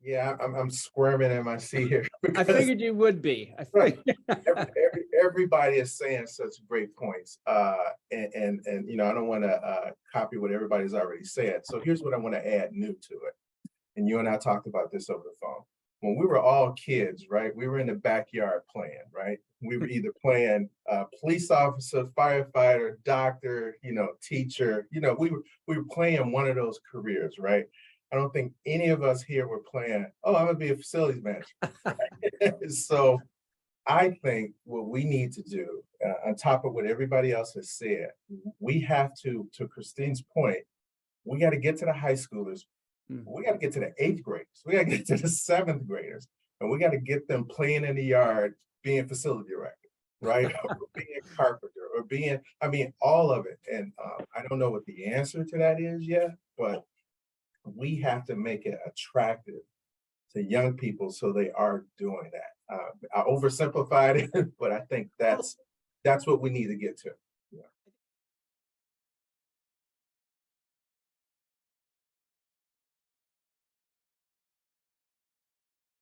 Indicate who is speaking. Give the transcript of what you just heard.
Speaker 1: Yeah, I'm squirming in my seat here.
Speaker 2: I figured you would be.
Speaker 1: Right. Everybody is saying such great points. And I don't want to copy what everybody's already said. So here's what I want to add new to it. And you and I talked about this over the phone. When we were all kids, right? We were in the backyard playing, right? We were either playing police officer, firefighter, doctor, teacher. We were playing one of those careers, right? I don't think any of us here were playing, oh, I'm gonna be a facilities manager. So I think what we need to do, on top of what everybody else has said, we have to Christine's point, we got to get to the high schoolers. We got to get to the 8th graders. We got to get to the 7th graders, and we got to get them playing in the yard, being facility director, right? Or being carpenter, or all of it. And I don't know what the answer to that is yet, but we have to make it attractive to young people so they are doing that. I oversimplified it, but I think that's what we need to get to.